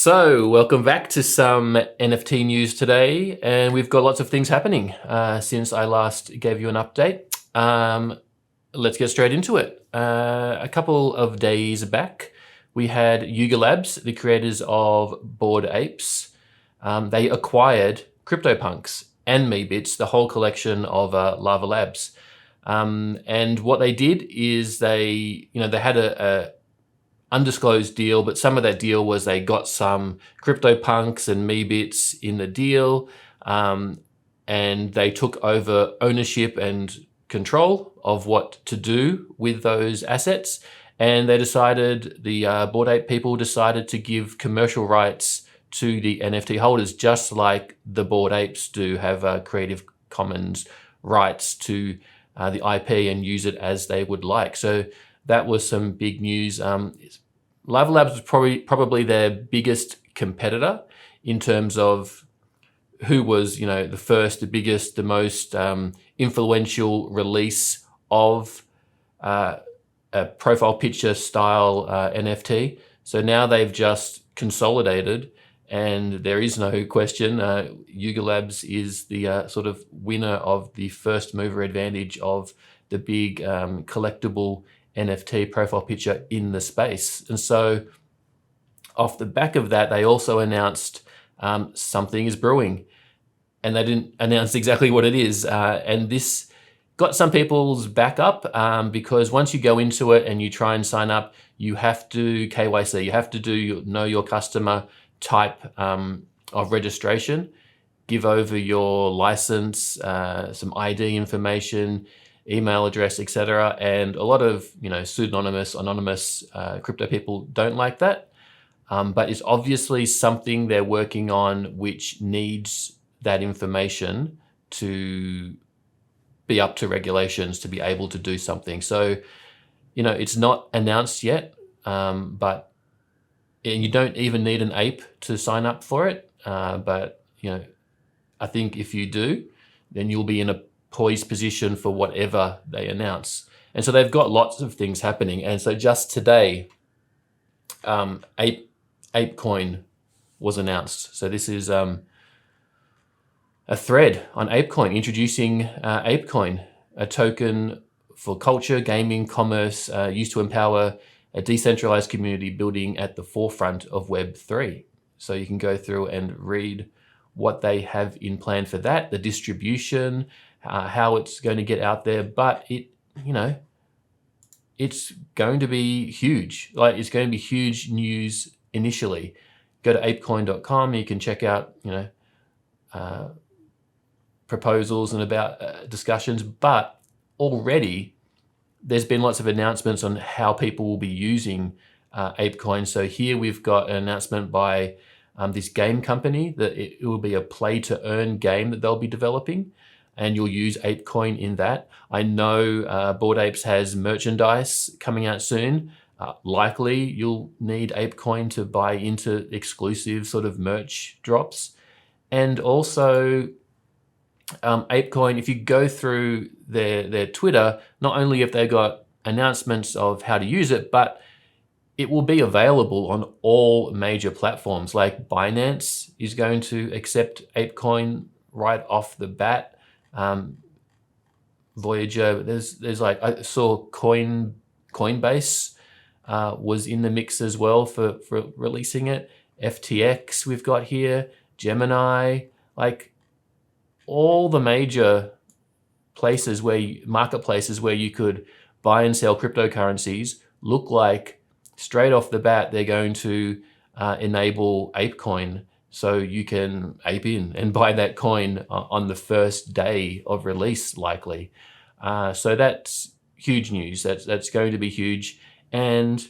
So, welcome back to some NFT news today, and we've got lots of things happening since I last gave you an update. Let's get straight into it. A couple of days back, we had Iger Labs, the creators of Bored Apes. They acquired CryptoPunks and Meebits, the whole collection of Lava Labs. And what they did is they had a undisclosed deal, but some of that deal was they got some CryptoPunks and Meebits in the deal, and they took over ownership and control of what to do with those assets. And they decided, the Bored Ape people decided to give commercial rights to the NFT holders, just like the Bored Apes do have Creative Commons rights to the IP and use it as they would like. So that was some big news. Lava Labs was probably their biggest competitor in terms of who was, the first, the biggest, the most influential release of a profile picture style NFT. So now they've just consolidated, and there is no question, Iger Labs is the sort of winner of the first mover advantage of the big collectible NFT profile picture in the space. And so off the back of that, they also announced something is brewing, and they didn't announce exactly what it is. And this got some people's back up because once you go into it and you try and sign up, you have to KYC, you have to do know your customer type of registration, give over your license, some ID information, email address, etc. And a lot of pseudonymous, anonymous crypto people don't like that. But it's obviously something they're working on which needs that information to be up to regulations to be able to do something. So, it's not announced yet, but you don't even need an ape to sign up for it. But I think if you do, then you'll be in a poised position for whatever they announce. And so they've got lots of things happening. And so just today, Apecoin was announced. So this is a thread on Apecoin introducing Apecoin, a token for culture, gaming, commerce, used to empower a decentralized community building at the forefront of Web3. So you can go through and read what they have in plan for that, the distribution, how it's going to get out there, but it's going to be huge. Like, it's going to be huge news initially. Go to apecoin.com, you can check out, proposals and about discussions, but already there's been lots of announcements on how people will be using Apecoin. So here we've got an announcement by this game company that it will be a play to earn game that they'll be developing, and you'll use Apecoin in that. I know Bored Apes has merchandise coming out soon. Likely you'll need Apecoin to buy into exclusive sort of merch drops. And also Apecoin, if you go through their Twitter, not only have they got announcements of how to use it, but it will be available on all major platforms. Like Binance is going to accept Apecoin right off the bat. Voyager, there's like, I saw Coinbase was in the mix as well for releasing it. FTX we've got here, Gemini, like all the major places marketplaces where you could buy and sell cryptocurrencies look like straight off the bat they're going to enable Apecoin. So you can ape in and buy that coin on the first day of release, likely. So that's huge news. That's going to be huge. And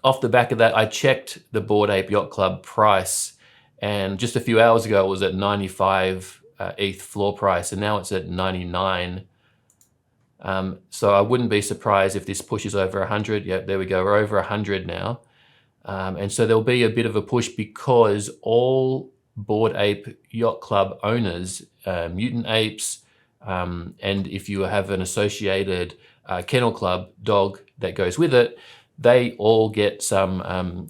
off the back of that, I checked the Bored Ape Yacht Club price, and just a few hours ago it was at 95 ETH floor price, and now it's at 99. So I wouldn't be surprised if this pushes over 100. Yep, there we go. We're over 100 now. And so there'll be a bit of a push because all Bored Ape Yacht Club owners, Mutant Apes, and if you have an associated Kennel Club dog that goes with it, they all get some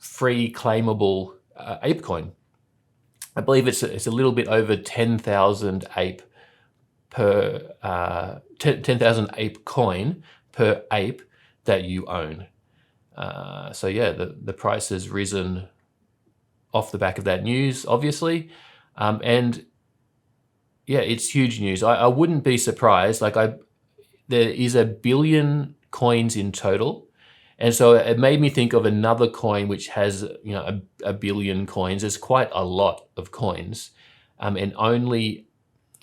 free claimable Apecoin. I believe it's a little bit over 10,000 ape per 10,000 Apecoin per ape that you own. So yeah, the price has risen off the back of that news, obviously, and yeah, it's huge news. I wouldn't be surprised. There is 1 billion coins in total. And so it made me think of another coin which has, a billion coins. There's quite a lot of coins. And only,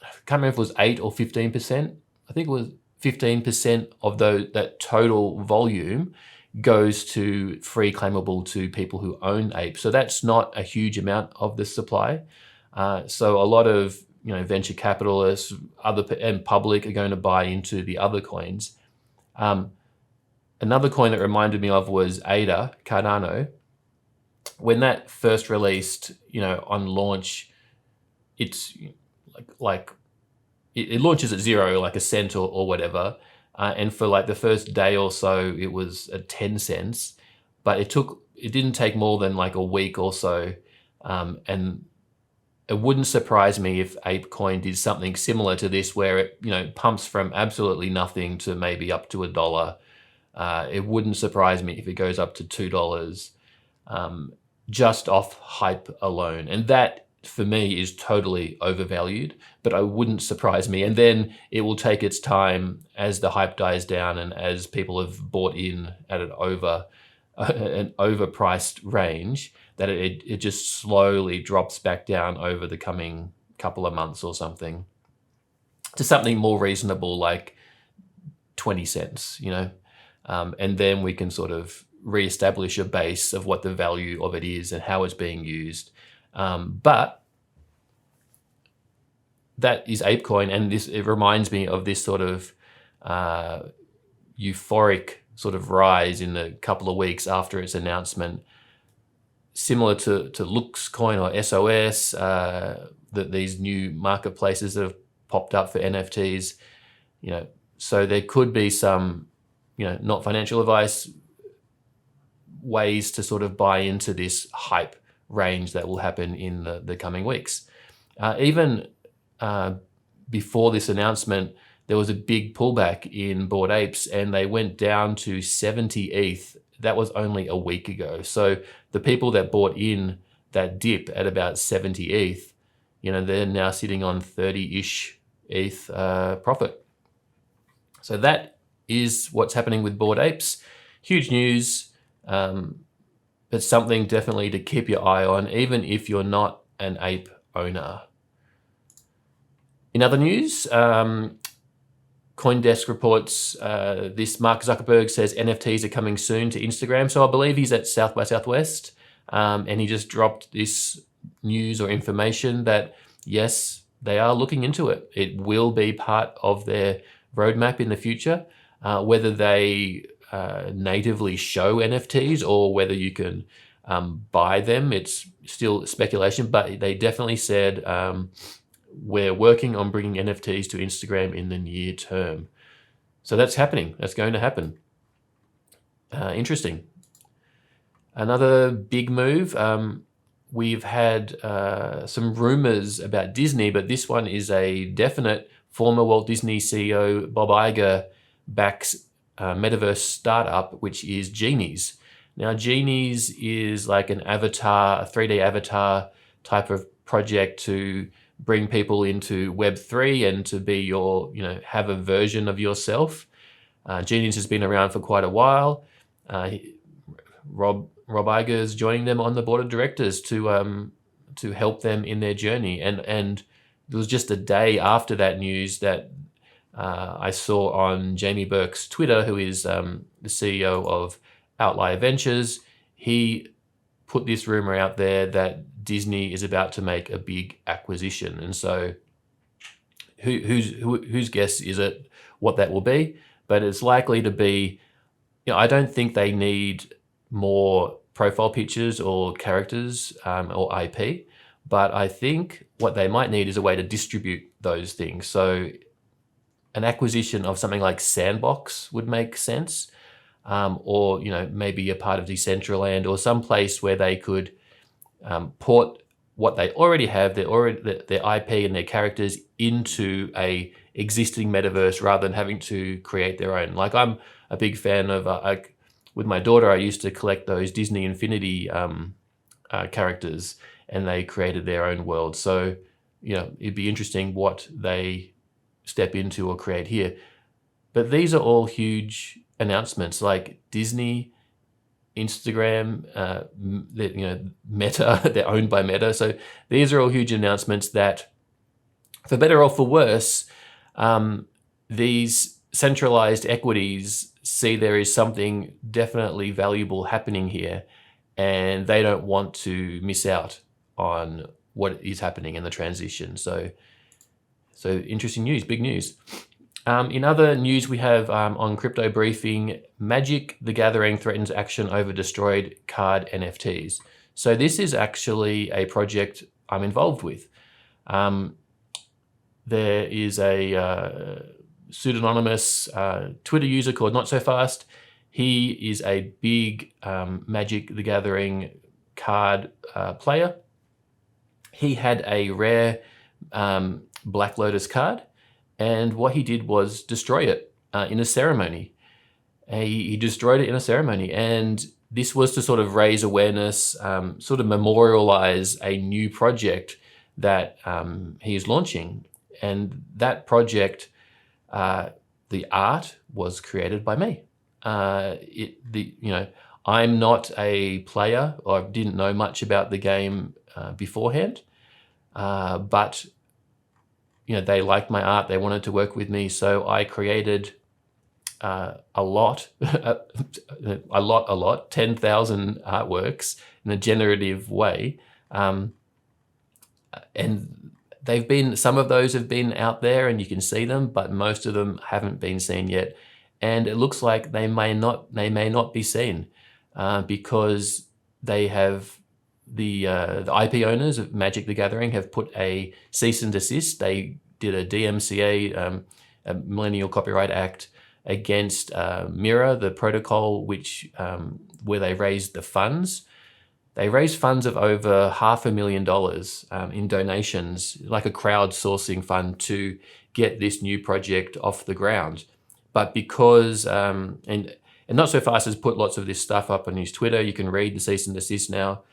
I can't remember if it was 8 or 15%. I think it was 15% of that total volume goes to free claimable to people who own Ape. So that's not a huge amount of the supply. So a lot of venture capitalists, and public are going to buy into the other coins. Another coin that reminded me of was ADA, Cardano. When that first released, on launch, it's like it launches at 0, like a cent or whatever. And for like the first day or so, it was at 10 cents, but it didn't take more than like a week or so. And it wouldn't surprise me if Apecoin did something similar to this, where it, pumps from absolutely nothing to maybe up to $1. It wouldn't surprise me if it goes up to $2, just off hype alone. And that, for me, is totally overvalued, but it wouldn't surprise me. And then it will take its time as the hype dies down and as people have bought in at an overpriced range, that it just slowly drops back down over the coming couple of months or something to something more reasonable, like 20 cents, and then we can sort of reestablish a base of what the value of it is and how it's being used. But that is Apecoin, and it reminds me of this sort of euphoric sort of rise in the couple of weeks after its announcement, similar to Luxcoin or SOS, that these new marketplaces that have popped up for NFTs. So there could be some, not financial advice, ways to sort of buy into this hype range that will happen in the coming weeks. Even before this announcement, there was a big pullback in Bored Apes, and they went down to 70 ETH. That was only a week ago. So the people that bought in that dip at about 70 ETH, they're now sitting on 30-ish ETH profit. So that is what's happening with Bored Apes. Huge news, but something definitely to keep your eye on, even if you're not an ape owner. In other news, CoinDesk reports this Mark Zuckerberg says NFTs are coming soon to Instagram. So I believe he's at South by Southwest, and he just dropped this news or information that, yes, they are looking into it. It will be part of their roadmap in the future. Whether they natively show NFTs or whether you can buy them, it's still speculation, but they definitely said, we're working on bringing NFTs to Instagram in the near term. So that's happening. That's going to happen. Interesting. Another big move. We've had some rumors about Disney, but this one is a definite. Former Walt Disney CEO Bob Iger backs Metaverse startup, which is Genies. Now, Genies is like an avatar, a 3D avatar type of project to bring people into Web3 and to be have a version of yourself. Genies has been around for quite a while. Rob Iger is joining them on the board of directors to help them in their journey. And it was just a day after that news that I saw on Jamie Burke's Twitter, who is the CEO of Outlier Ventures. He put this rumor out there that Disney is about to make a big acquisition. And so whose guess is it what that will be? But it's likely to be, I don't think they need more profile pictures or characters or IP, but I think what they might need is a way to distribute those things. So an acquisition of something like Sandbox would make sense. or maybe a part of Decentraland or some place where they could port what they already have, their IP and their characters, into a existing metaverse rather than having to create their own. Like, I'm a big fan of, with my daughter, I used to collect those Disney Infinity characters, and they created their own world. So, it'd be interesting what they step into or create here. But these are all huge announcements, like Disney, Instagram, Meta, they're owned by Meta. So these are all huge announcements that, for better or for worse, these centralized equities see there is something definitely valuable happening here, and they don't want to miss out on what is happening in the transition. So interesting news, big news. In other news, we have on Crypto Briefing, Magic the Gathering threatens action over destroyed card NFTs. So this is actually a project I'm involved with. There is a pseudonymous Twitter user called Not So Fast. He is a big Magic the Gathering card player. He had a rare Black Lotus card, and what he did was destroy it in a ceremony. He destroyed it in a ceremony, and this was to sort of raise awareness, sort of memorialize a new project that he is launching. And that project, the art was created by me. I'm not a player, or didn't know much about the game beforehand, but they liked my art, they wanted to work with me, so I created a lot, 10,000 artworks in a generative way. And some of those have been out there and you can see them, but most of them haven't been seen yet. And it looks like they may not be seen because they have the IP owners of Magic the Gathering have put a cease and desist. They did a DMCA, a Millennial Copyright Act, against Mirror, the protocol, which where they raised the funds. They raised funds of over $500,000 in donations, like a crowdsourcing fund, to get this new project off the ground. But because, and Not So Fast has put lots of this stuff up on his Twitter. You can read the cease and desist now.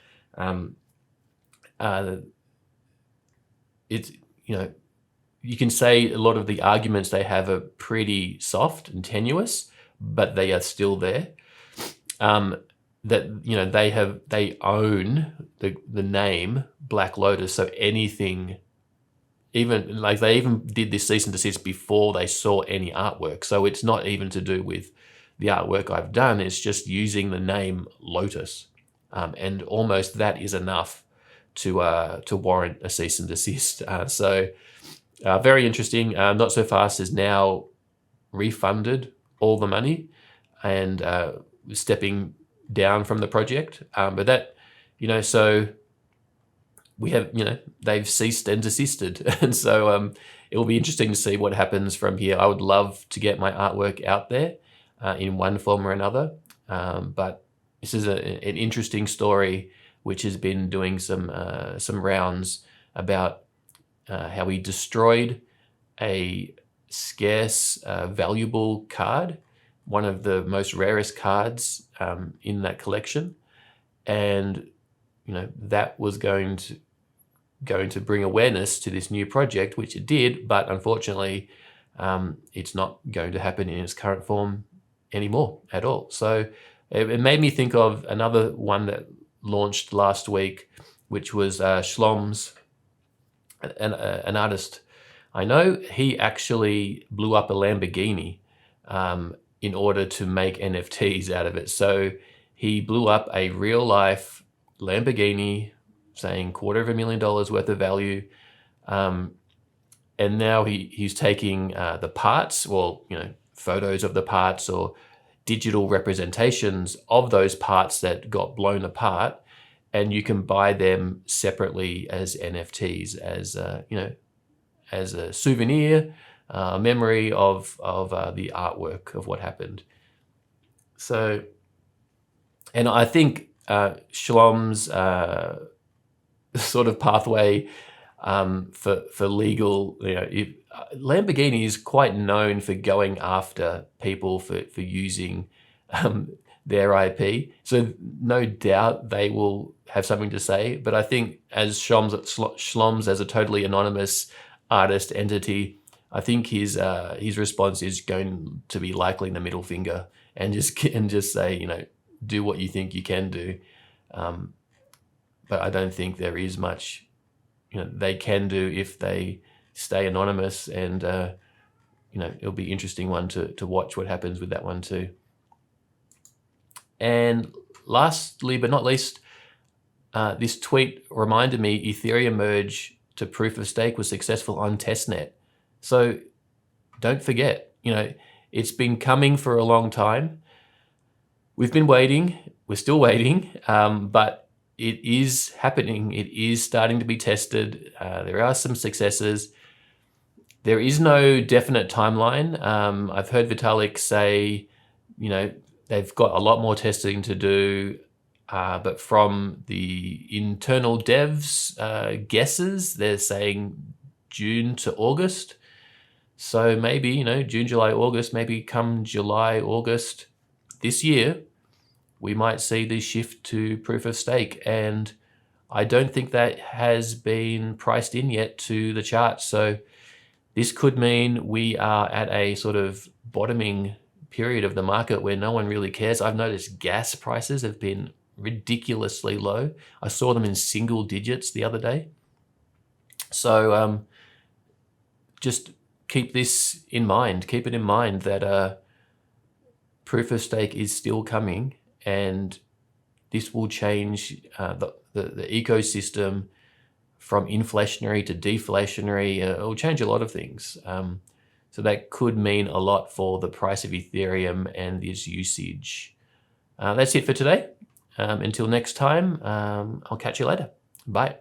It's, you can say a lot of the arguments they have are pretty soft and tenuous, but they are still there. That they own the name Black Lotus, so anything, even like they even did this cease and desist before they saw any artwork. So it's not even to do with the artwork I've done, it's just using the name Lotus. And almost that is enough to warrant a cease and desist. Very interesting. Not So Fast has now refunded all the money and stepping down from the project. But that, so we have, they've ceased and desisted. And so it will be interesting to see what happens from here. I would love to get my artwork out there in one form or another. But this is an interesting story which has been doing some rounds about how he destroyed a scarce, valuable card, one of the most rarest cards in that collection, and that was going to bring awareness to this new project, which it did, but unfortunately, it's not going to happen in its current form anymore at all. So it made me think of another one that launched last week, which was Shlom's, an artist I know. He actually blew up a Lamborghini in order to make NFTs out of it. So he blew up a real life Lamborghini, saying $250,000 worth of value. And now he's taking the parts, photos of the parts or digital representations of those parts that got blown apart, and you can buy them separately as NFTs, as a souvenir, a memory of the artwork of what happened. So, and I think Shalom's sort of pathway for legal, Lamborghini is quite known for going after people for using their IP. So no doubt they will have something to say. But I think as Shlom's as a totally anonymous artist entity, I think his response is going to be likely in the middle finger and just say, do what you think you can do. But I don't think there is much they can do if they stay anonymous, and it'll be interesting one to watch what happens with that one too. And lastly but not least, this tweet reminded me Ethereum merge to proof of stake was successful on testnet. So don't forget, it's been coming for a long time. We've been waiting, we're still waiting, but it is happening. It is starting to be tested. There are some successes. There is no definite timeline. I've heard Vitalik say, they've got a lot more testing to do, but from the internal devs' guesses, they're saying June to August. So maybe, June, July, August, maybe come July, August this year, we might see the shift to proof of stake. And I don't think that has been priced in yet to the chart. So this could mean we are at a sort of bottoming period of the market where no one really cares. I've noticed gas prices have been ridiculously low. I saw them in single digits the other day. So just keep this in mind. Keep it in mind that proof of stake is still coming, and this will change the ecosystem from inflationary to deflationary. It will change a lot of things. So that could mean a lot for the price of Ethereum and its usage. That's it for today. Until next time, I'll catch you later. Bye.